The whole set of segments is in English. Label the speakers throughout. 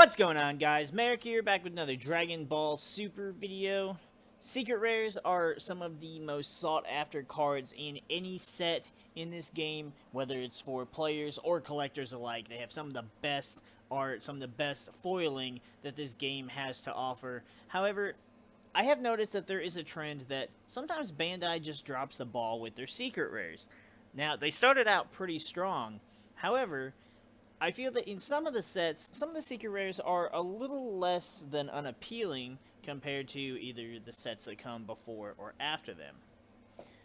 Speaker 1: What's going on, guys? MariK here, back with another Dragon Ball Super video. Secret rares are some of the most sought after cards in any set in this game, whether it's for players or collectors alike. They have some of the best art, some of the best foiling that this game has to offer. However, I have noticed that there is a trend that sometimes Bandai just drops the ball with their secret rares. Now, they started out pretty strong. However, I feel that in some of the sets, some of the secret rares are a little less than unappealing compared to either the sets that come before or after them.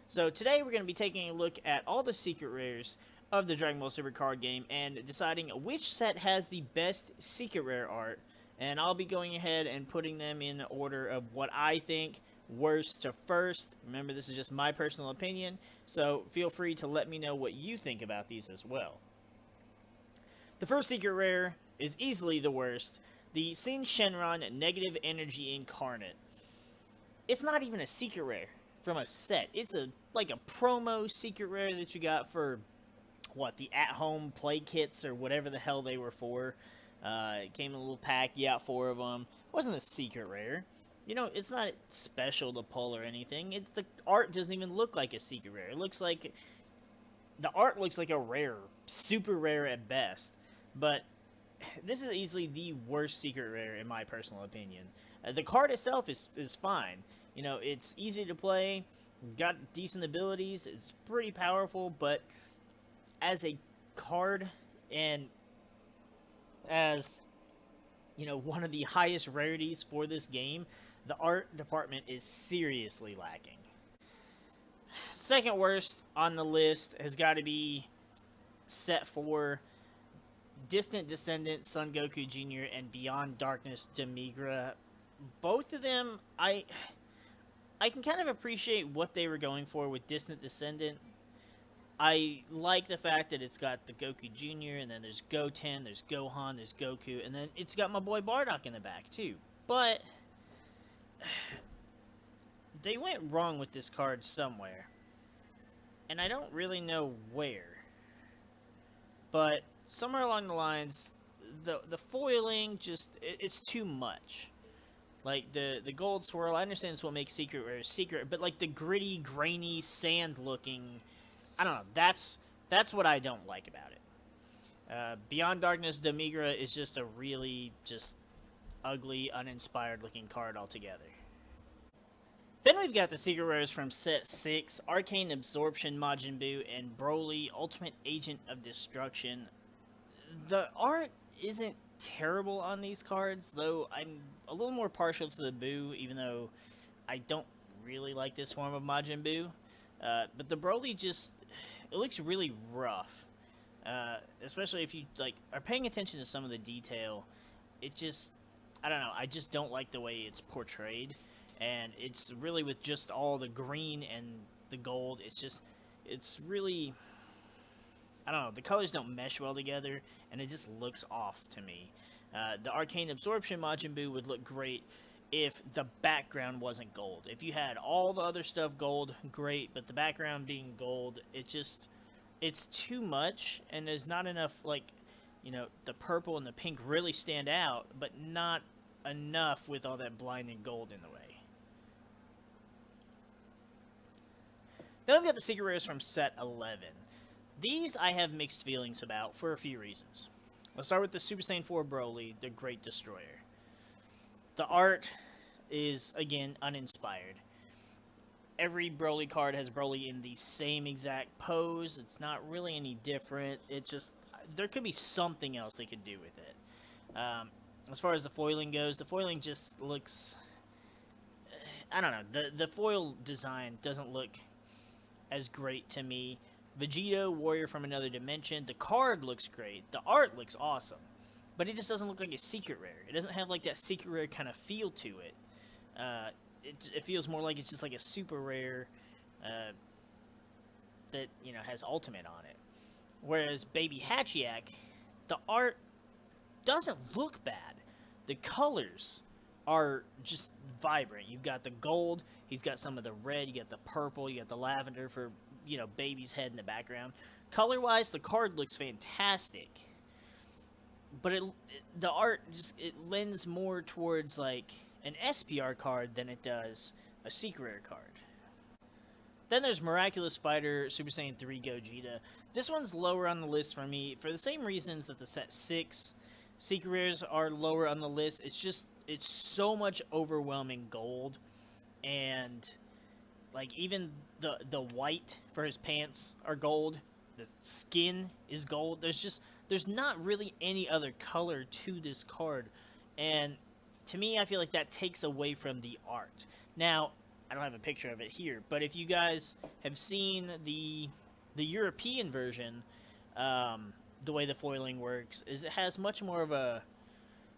Speaker 1: So today we're going to be taking a look at all the secret rares of the Dragon Ball Super card game and deciding which set has the best secret rare art. And I'll be going ahead and putting them in order of what I think, worst to first. Remember, this is just my personal opinion, so feel free to let me know what you think about these as well. The first secret rare is easily the worst, the Sin Shenron Negative Energy Incarnate. It's not even a secret rare from a set. It's like a promo secret rare that you got for, what, the at-home play kits or whatever the hell they were for. It came in a little pack, you got 4 of them. It wasn't a secret rare. You know, it's not special to pull or anything. The art doesn't even look like a secret rare. It looks like, the art looks like a rare, super rare at best. But this is easily the worst secret rare in my personal opinion. The card itself is fine. You know, it's easy to play, got decent abilities, it's pretty powerful, but as a card and as, you know, one of the highest rarities for this game, the art department is seriously lacking. Second worst on the list has got to be set 4. Distant Descendant, Son Goku Jr., and Beyond Darkness, Demigra. Both of them, I can kind of appreciate what they were going for with Distant Descendant. I like the fact that it's got the Goku Jr., and then there's Goten, there's Gohan, there's Goku, and then it's got my boy Bardock in the back, too. But they went wrong with this card somewhere. And I don't really know where. But somewhere along the lines, the foiling just, it's too much. Like, the gold swirl, I understand it's what makes secret rares secret, but like the gritty, grainy, sand-looking, I don't know, that's what I don't like about it. Beyond Darkness, Demigra is just a really, just ugly, uninspired-looking card altogether. Then we've got the secret rares from set 6, Arcane Absorption Majin Buu and Broly, Ultimate Agent of Destruction. The art isn't terrible on these cards, though I'm a little more partial to the Buu, even though I don't really like this form of Majin Buu. But the Broly just, it looks really rough. Especially if you, like, are paying attention to some of the detail. It just, I don't know, I just don't like the way it's portrayed. And it's really with just all the green and the gold, it's really, I don't know, the colors don't mesh well together, and it just looks off to me. The Arcane Absorption Majin Buu would look great if the background wasn't gold. If you had all the other stuff gold, great, but the background being gold, it's too much, and there's not enough, like, you know, the purple and the pink really stand out, but not enough with all that blinding gold in the way. Then we've got the secret rares from set 11. These I have mixed feelings about for a few reasons. Let's start with the Super Saiyan 4 Broly, the Great Destroyer. The art is, again, uninspired. Every Broly card has Broly in the same exact pose. It's not really any different. It just, there could be something else they could do with it. As far as the foiling goes, the foiling just looks, I don't know, the foil design doesn't look as great to me. Vegito, Warrior from Another Dimension, the card looks great, the art looks awesome, but it just doesn't look like a secret rare. It doesn't have like that secret rare kind of feel to it. It feels more like it's just like a super rare that, you know, has Ultimate on it. Whereas Baby Hachiak, the art doesn't look bad. The colors are just vibrant. You've got the gold, he's got some of the red, you got the purple, you got the lavender for, you know, baby's head in the background. Color-wise, the card looks fantastic. but the art just it lends more towards like an SPR card than it does a secret rare card. Then there's Miraculous Fighter Super Saiyan 3 Gogeta. This one's lower on the list for me for the same reasons that the set 6 secret rares are lower on the list. It's so much overwhelming gold, and like even the white for his pants are gold. The skin is gold. There's not really any other color to this card, and to me, I feel like that takes away from the art. Now, I don't have a picture of it here, but if you guys have seen the European version, the way the foiling works is it has much more of a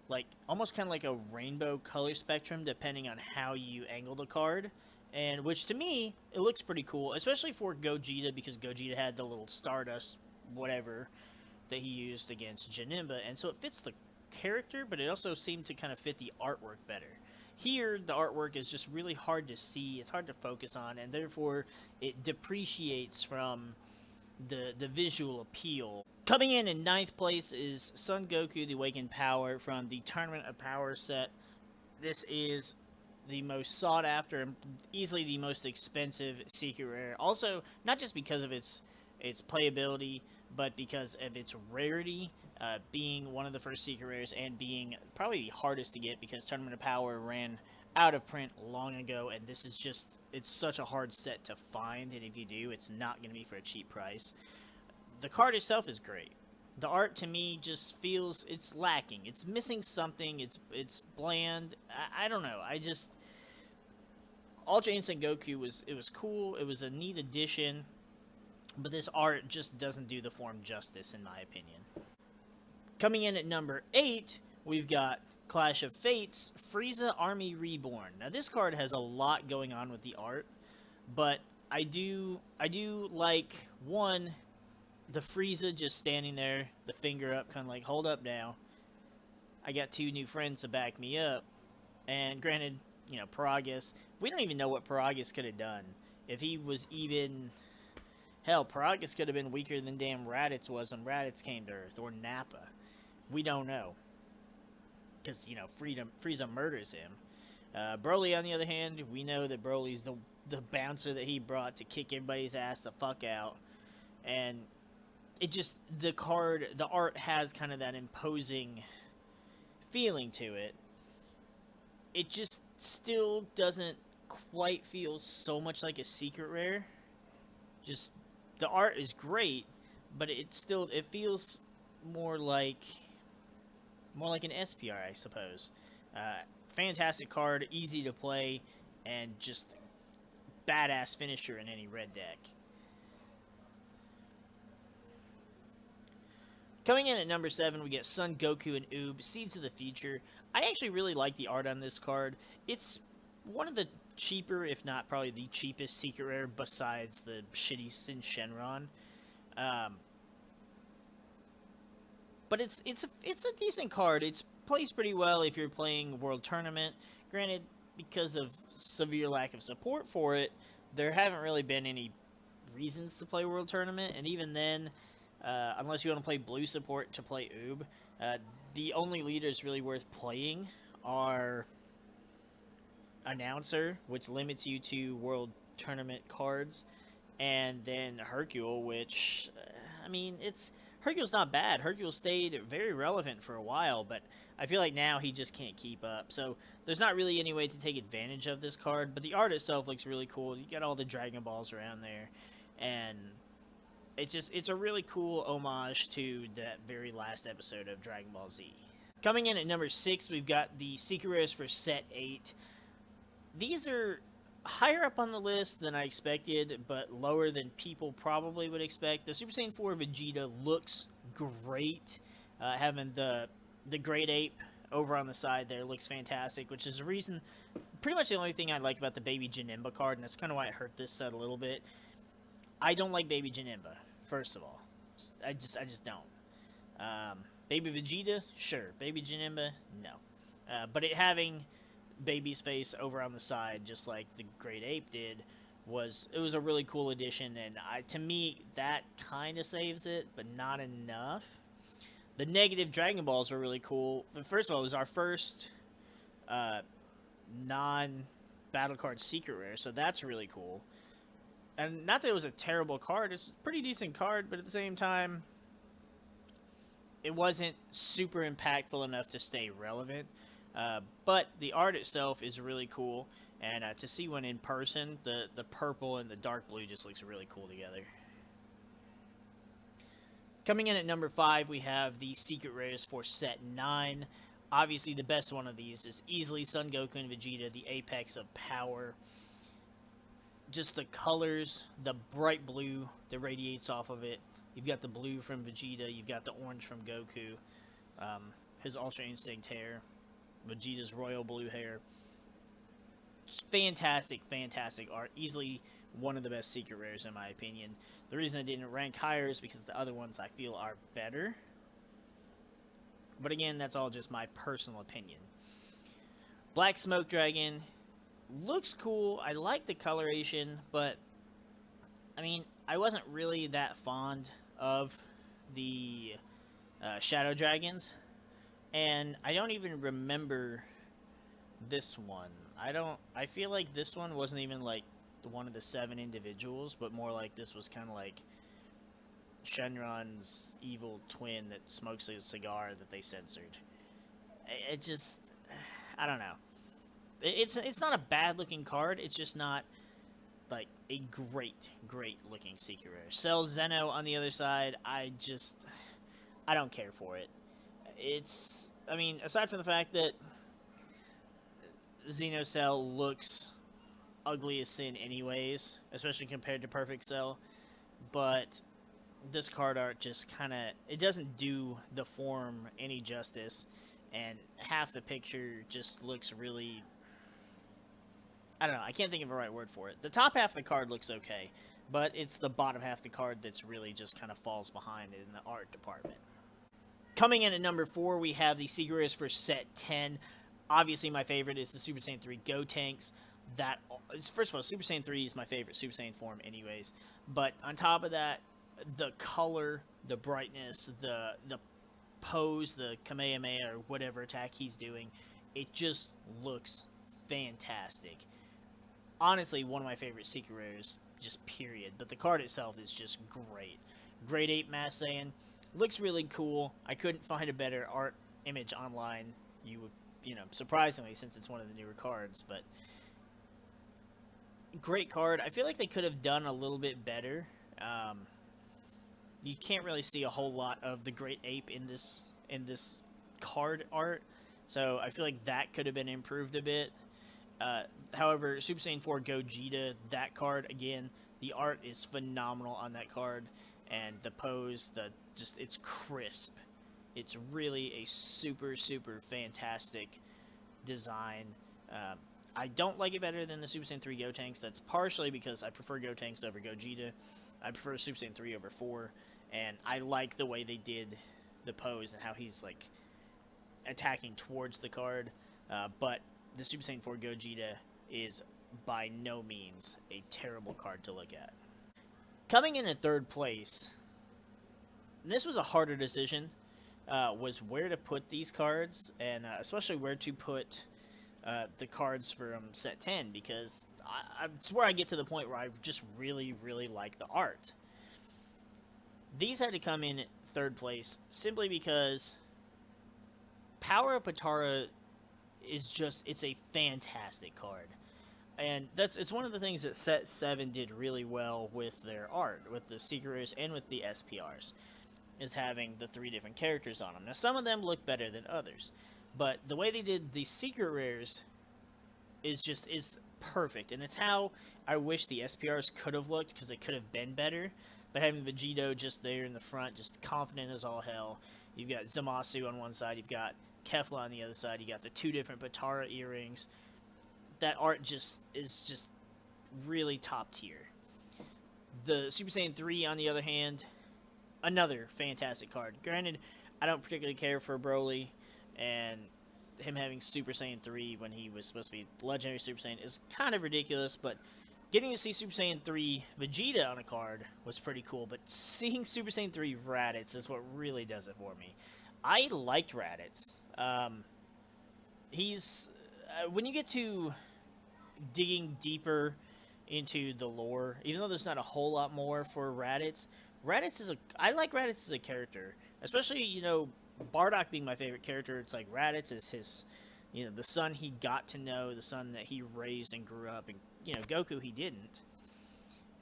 Speaker 1: like almost kind of like a rainbow color spectrum depending on how you angle the card, and which to me it looks pretty cool, especially for Gogeta because Gogeta had the little Stardust whatever that he used against Janemba, and so it fits the character, but it also seemed to kind of fit the artwork better. Here, the artwork is just really hard to see, it's hard to focus on, and therefore it depreciates from the visual appeal. Coming in ninth place is Son Goku, the Awakened Power from the Tournament of Power set. This is the most sought after and easily the most expensive secret rare. Also, not just because of its playability, but because of its rarity, being one of the first secret rares and being probably the hardest to get because Tournament of Power ran out of print long ago, and this is just, it's such a hard set to find, and if you do, it's not going to be for a cheap price. The card itself is great. The art to me just feels it's lacking. It's missing something. It's bland. I don't know. Ultra Instinct Goku was cool. It was a neat addition, but this art just doesn't do the form justice in my opinion. Coming in at number 8, we've got Clash of Fates Frieza Army Reborn. Now this card has a lot going on with the art, but I do like one, the Frieza just standing there, the finger up, kind of like, hold up now. I got 2 new friends to back me up. And granted, you know, Paragus, we don't even know what Paragus could have done. If he was even... Hell, Paragus could have been weaker than damn Raditz was when Raditz came to Earth, or Nappa. We don't know. Because, you know, Frieza murders him. Broly, on the other hand, we know that Broly's the bouncer that he brought to kick everybody's ass the fuck out. And it just, the art has kind of that imposing feeling to it. It just still doesn't quite feel so much like a secret rare. Just, the art is great, but it feels more like an SPR, I suppose. Fantastic card, easy to play, and just badass finisher in any red deck. Coming in at number 7, we get Son Goku and Oob, Seeds of the Future. I actually really like the art on this card. It's one of the cheaper, if not probably the cheapest secret rare besides the shitty Sin Shenron. But it's a decent card. It plays pretty well if you're playing World Tournament. Granted, because of severe lack of support for it, there haven't really been any reasons to play World Tournament, and even then, unless you want to play blue support to play Oob, the only leaders really worth playing are Announcer, which limits you to World Tournament cards, and then Hercule, which, I mean, Hercule's not bad. Hercule stayed very relevant for a while, but I feel like now he just can't keep up. So there's not really any way to take advantage of this card, but the art itself looks really cool. You got all the Dragon Balls around there, and it's a really cool homage to that very last episode of Dragon Ball Z. Coming in at number 6, we've got the Secret Rares for Set 8. These are higher up on the list than I expected, but lower than people probably would expect. The Super Saiyan 4 Vegeta looks great. Having the Great Ape over on the side there looks fantastic, which is the reason, pretty much the only thing I like about the Baby Janemba card, and that's kind of why it hurt this set a little bit. I don't like Baby Janemba, first of all. I just don't. Baby Vegeta, sure. Baby Janemba, no. But it having Baby's face over on the side, just like the Great Ape did, was a really cool addition, and to me, that kind of saves it, but not enough. The negative Dragon Balls are really cool. First of all, it was our first uh, non-battle card secret rare, so that's really cool. And not that it was a terrible card, it's a pretty decent card, but at the same time, it wasn't super impactful enough to stay relevant. But the art itself is really cool, and to see one in person, the purple and the dark blue just looks really cool together. Coming in at number 5, we have the Secret Rares for Set 9. Obviously, the best one of these is easily Son Goku and Vegeta, the apex of power. Just the colors, the bright blue that radiates off of it. You've got the blue from Vegeta, you've got the orange from Goku, his Ultra Instinct hair, Vegeta's royal blue hair. Fantastic, fantastic art. Easily one of the best secret rares in my opinion. The reason I didn't rank higher is because the other ones I feel are better. But again, that's all just my personal opinion. Black Smoke Dragon looks cool. I like the coloration, but I mean, I wasn't really that fond of the Shadow Dragons, and I don't even remember this one. I feel like this one wasn't even like one of the 7 individuals, but more like this was kind of like Shenron's evil twin that smokes a cigar that they censored. It just, I don't know. It's not a bad looking card. It's just not like a great looking secret rare. Cell Zeno on the other side, I don't care for it. I mean, aside from the fact that Xenocell looks ugly as sin anyways, especially compared to Perfect Cell, but this card art just kind of, it doesn't do the form any justice, and half the picture just looks really, I don't know, I can't think of a right word for it. The top half of the card looks okay, but it's the bottom half of the card that's really just kind of falls behind in the art department. Coming in at number 4, we have the Secret Rares for Set 10. Obviously, my favorite is the Super Saiyan 3 Gotenks. First of all, Super Saiyan 3 is my favorite Super Saiyan form anyways. But on top of that, the color, the brightness, the pose, the Kamehameha or whatever attack he's doing, it just looks fantastic. Honestly, one of my favorite Secret Rares, just period. But the card itself is just great. Grade 8 Mass Saiyan. Looks really cool. I couldn't find a better art image online. Surprisingly, since it's one of the newer cards, but great card. I feel like they could have done a little bit better. You can't really see a whole lot of the Great Ape in this card art, so I feel like that could have been improved a bit. However, Super Saiyan 4 Gogeta, that card, again, the art is phenomenal on that card, and the pose, it's crisp. It's really a super fantastic design. I don't like it better than the Super Saiyan 3 Gotenks. That's partially because I prefer Gotenks over Gogeta. I prefer Super Saiyan 3 over 4, and I like the way they did the pose and how he's like attacking towards the card. But the Super Saiyan 4 Gogeta is by no means a terrible card to look at. Coming in at 3rd place, and this was a harder decision, was where to put these cards, and especially where to put the cards from Set 10, because it's where I get to the point where I just really like the art. These had to come in at 3rd place simply because Power of Potara is it's a fantastic card. And it's one of the things that Set 7 did really well with their art, with the Secret Rares and with the SPRs, is having the 3 different characters on them. Now, some of them look better than others, but the way they did the Secret Rares is perfect, and it's how I wish the SPRs could have looked, because they could have been better. But having Vegito just there in the front, just confident as all hell. You've got Zamasu on one side, you've got Kefla on the other side, you got the 2 different Potara earrings. That art is really top tier. The Super Saiyan 3, on the other hand, another fantastic card. Granted, I don't particularly care for Broly, and him having Super Saiyan 3 when he was supposed to be Legendary Super Saiyan is kind of ridiculous, but getting to see Super Saiyan 3 Vegeta on a card was pretty cool, but seeing Super Saiyan 3 Raditz is what really does it for me. I liked Raditz. He's when you get to digging deeper into the lore, even though there's not a whole lot more for Raditz, Raditz is a I like Raditz as a character, especially Bardock being my favorite character. It's like Raditz is his, the son he got to know, the son that he raised and grew up, and Goku he didn't,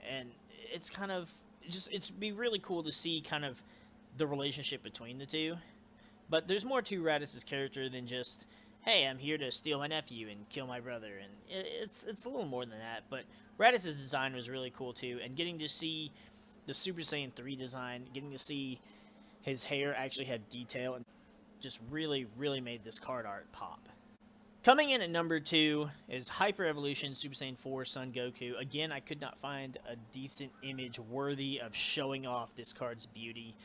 Speaker 1: and it's kind of it'd be really cool to see kind of the relationship between the two. But there's more to Raditz's character than just, hey, I'm here to steal my nephew and kill my brother, and it's a little more than that. But Raditz's design was really cool too, and getting to see the Super Saiyan 3 design, getting to see his hair actually have detail, and just really, really made this card art pop. Coming in at number 2 is Hyper Evolution Super Saiyan 4 Son Goku. Again, I could not find a decent image worthy of showing off this card's beauty.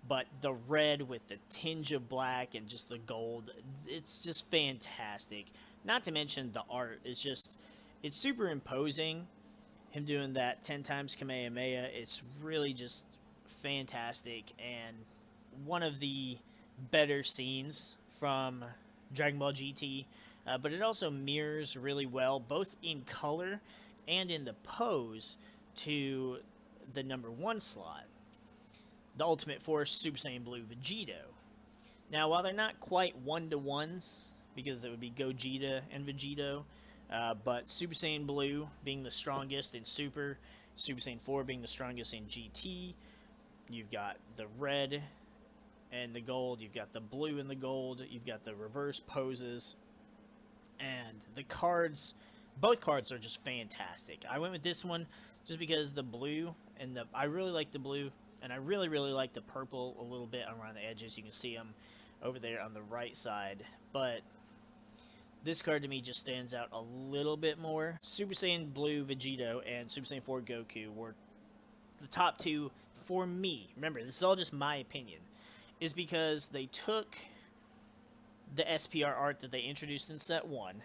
Speaker 1: But the red with the tinge of black and just the gold, it's just fantastic. Not to mention the art is it's super imposing. Him doing that 10 times Kamehameha, it's really just fantastic and one of the better scenes from Dragon Ball GT. But it also mirrors really well, both in color and in the pose, to the number 1 slot, the Ultimate Force Super Saiyan Blue Vegito. Now, while they're not quite 1-to-1s, because it would be Gogeta and Vegito, but Super Saiyan Blue being the strongest in Super Saiyan 4 being the strongest in GT, you've got the red and the gold, you've got the blue and the gold, you've got the reverse poses, and the cards, both cards are just fantastic. I went with this one just because the blue, and I really like the blue, and I really, really like the purple a little bit around the edges. You can see them over there on the right side, but this card to me just stands out a little bit more. Super Saiyan Blue Vegito and Super Saiyan 4 Goku were the top 2 for me. Remember, this is all just my opinion. Is because they took the SPR art that they introduced in set 1,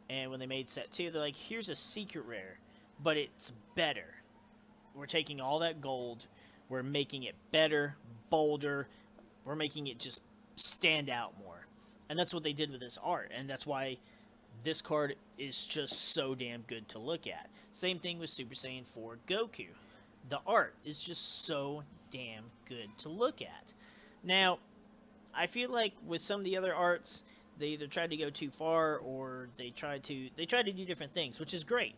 Speaker 1: and when they made set 2, they're like, here's a secret rare, but it's better. We're taking all that gold, we're making it better, bolder, we're making it just stand out more. And that's what they did with this art, and that's why this card is just so damn good to look at. Same thing with Super Saiyan 4 Goku. The art is just so damn good to look at. Now, I feel like with some of the other arts, they either tried to go too far or they tried to do different things, which is great.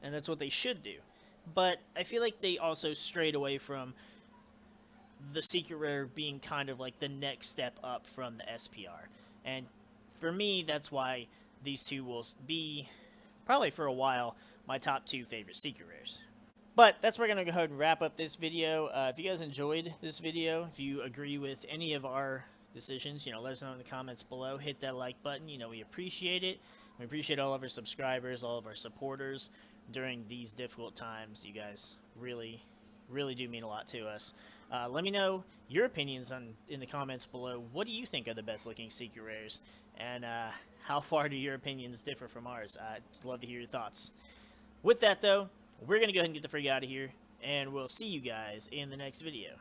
Speaker 1: And that's what they should do. But I feel like they also strayed away from the secret rare being kind of like the next step up from the SPR. And for me, that's why these two will be, probably for a while, my top 2 favorite secret rares. But that's where we're going to go ahead and wrap up this video. If you guys enjoyed this video, if you agree with any of our decisions, let us know in the comments below. Hit that like button. We appreciate it. We appreciate all of our subscribers, all of our supporters during these difficult times. You guys really, really do mean a lot to us. Let me know your opinions in the comments below. What do you think are the best looking secret rares? And how far do your opinions differ from ours? I'd love to hear your thoughts. With that, though, we're going to go ahead and get the freak out of here, and we'll see you guys in the next video.